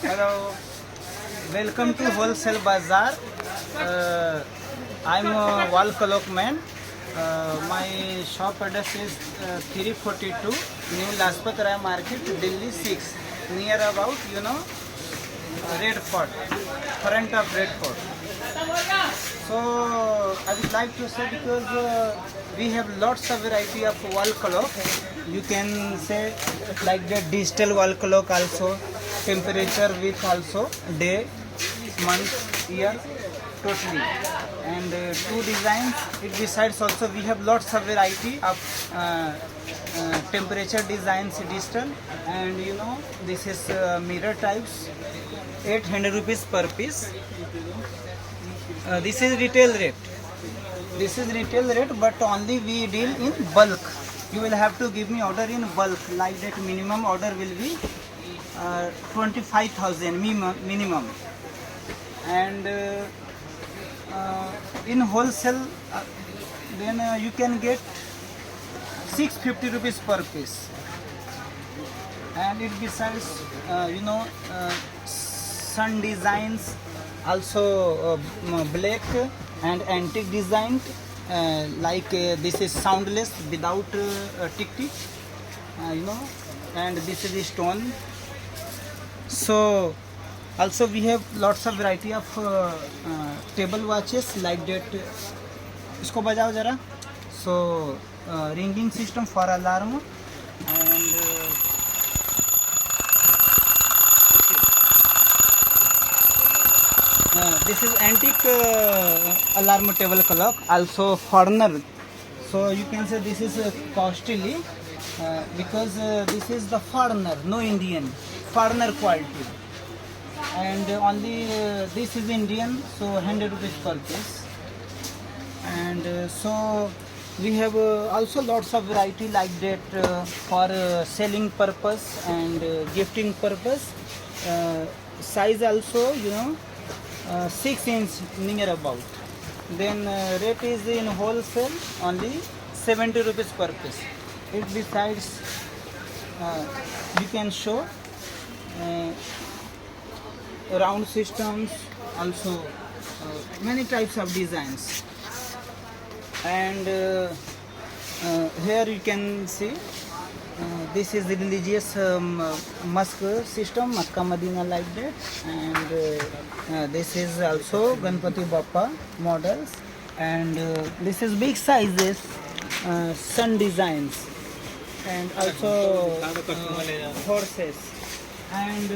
Hello, welcome to Wholesale Bazaar. I'm a wall clock man. My shop address is 342 New Lajpat Rai Market, Delhi 6, near about Red Fort, front of Red Fort. So I would like to say because we have lots of variety of wall clock. You can say like the digital wall clock also, temperature with also day, month, year, totally. And two designs. It besides also we have lots of variety of temperature designs digital, and this is mirror types, 800 rupees per piece. This is retail rate. This is retail rate, but only we deal in bulk. You will have to give me order in bulk. Like that, minimum order will be 25,000 minimum. And in wholesale, then you can get 650 rupees per piece. And it besides, sun designs, also black and antique design, like this is soundless without tick tick, and this is stone. So also we have lots of variety of table watches like that. Isko bajao jara. So ringing system for alarm, and this is antique alarm table clock, also foreigner. So you can say this is costly because this is the foreigner, no Indian, foreigner quality. And only this is Indian, so 100 rupees per piece. And so we have also lots of variety like that for selling purpose and gifting purpose. Size also, 6 inch near about. Then rate is in wholesale only 70 rupees per piece. It besides you can show round systems, also many types of designs. And here you can see this is the religious mosque system, Makkah Medina like that. And this is also Ganpati Bappa models. And this is big sizes, sun designs, and also horses. And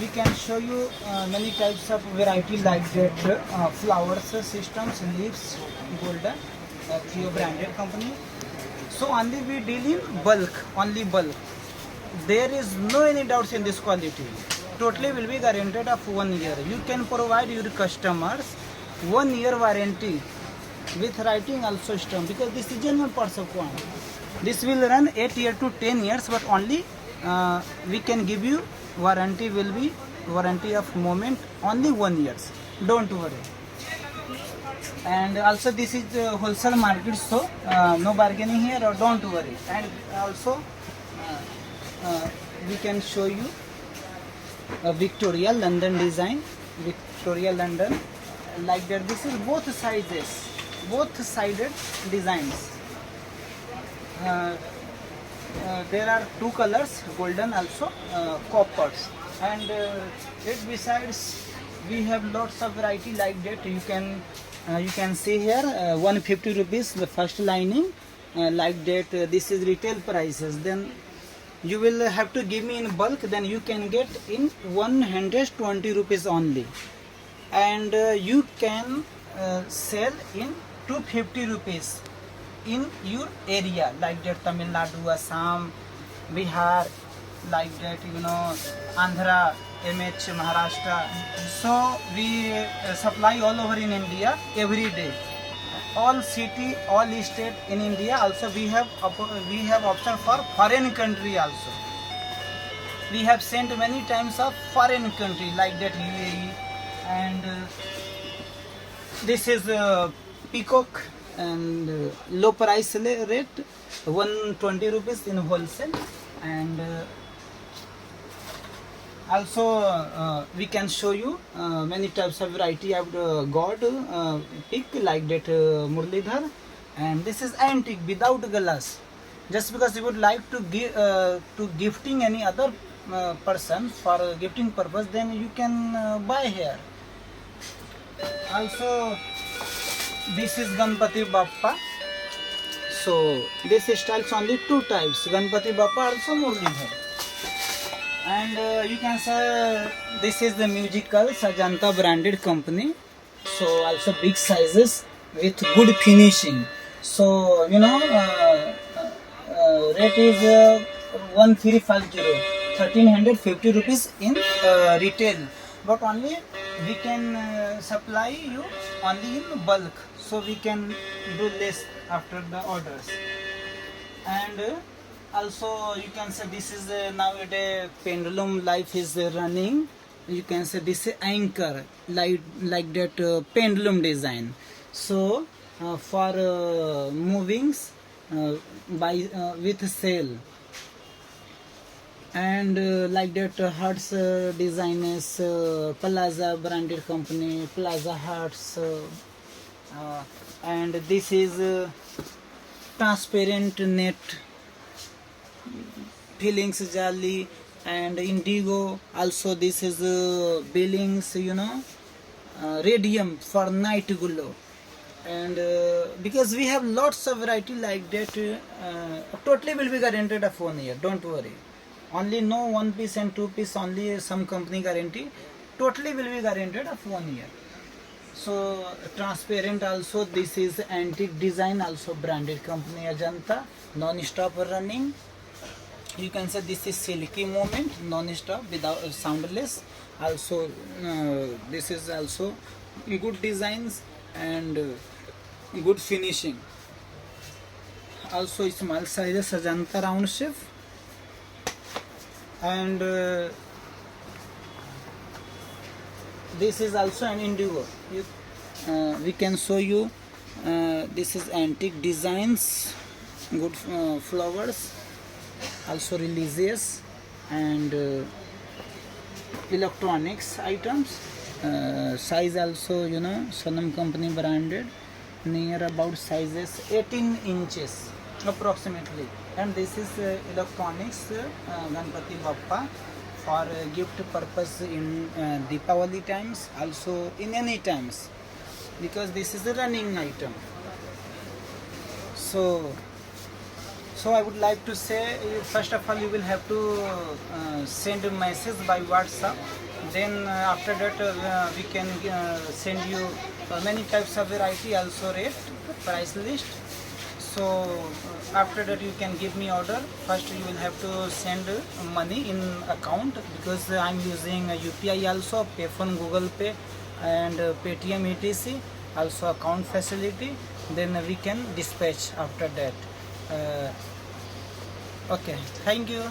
we can show you many types of variety like that, flowers systems, leaves, golden, Theo branded company. So only we deal in bulk, only bulk. There is no any doubts in this quality. Totally will be guaranteed of 1 year. You can provide your customers 1 year warranty with writing also system, because this is genuine parts of one. This will run 8 years to 10 years, but only we can give you warranty will be warranty of moment only 1 year. Don't worry. And also this is wholesale market, so no bargaining here, or don't worry. And also we can show you a Victoria London design, Victoria London like that. This is both sizes, both sided designs. There are two colors, golden also, coppers. And it besides we have lots of variety like that. You can see here 150 rupees the first lining, like that. This is retail prices. Then you will have to give me in bulk, then you can get in 120 rupees only. And you can sell in 250 rupees in your area like that, Tamil Nadu, Assam, Bihar, like that, Andhra, MH, Maharashtra. So we supply all over in India every day. All city, all state in India. Also we have option for foreign country also. We have sent many times of foreign country like that, UAE. And this is peacock, and low price rate 120 rupees in wholesale. and also we can show you many types of variety of god pick like that Murlidhar, and this is antique without glass. Just because you would like to give to gifting any other person for gifting purpose, then you can buy here. Also this is Ganpati Bappa. So this styles only two types, Ganpati Bappa also Murlidhar. And you can say this is the musical Sajanta branded company. So also big sizes with good finishing. So you know rate is 1350, 1350 rupees in retail, but only we can supply you only in bulk, so we can do less after the orders. And also you can say this is nowadays pendulum life is running. You can say this is anchor like that pendulum design. So for movings by with sail, and like that Hertz design is Plaza branded company, Plaza Hertz, and this is transparent net fillings jali and indigo. Also this is billings, you know, radium for night glow. And because we have lots of variety like that, totally will be guaranteed of 1 year, don't worry. Only no 1 piece and 2 piece, only some company guarantee, totally will be guaranteed of 1 year. So transparent also, this is antique design, also branded company Ajanta, non-stop running. You can say this is silky movement, non-stop without soundless. Also this is also good designs and good finishing. Also small sizes Ajanta round shape. And this is also an indigo. We can show you this is antique designs, good flowers, also religious and electronics items. Size also, you know, Sonam company branded, near about sizes 18 inches approximately. And this is electronics Ganpati Bappa for gift purpose in Deepavali times, also in any times, because this is a running item. So I would like to say, first of all you will have to send a message by WhatsApp. Then after that we can send you many types of variety, also rate, price list. So after that you can give me order. First you will have to send money in account, because I am using UPI also, Payphone, Google Pay and Paytm etc, also account facility. Then we can dispatch after that. Okay, thank you.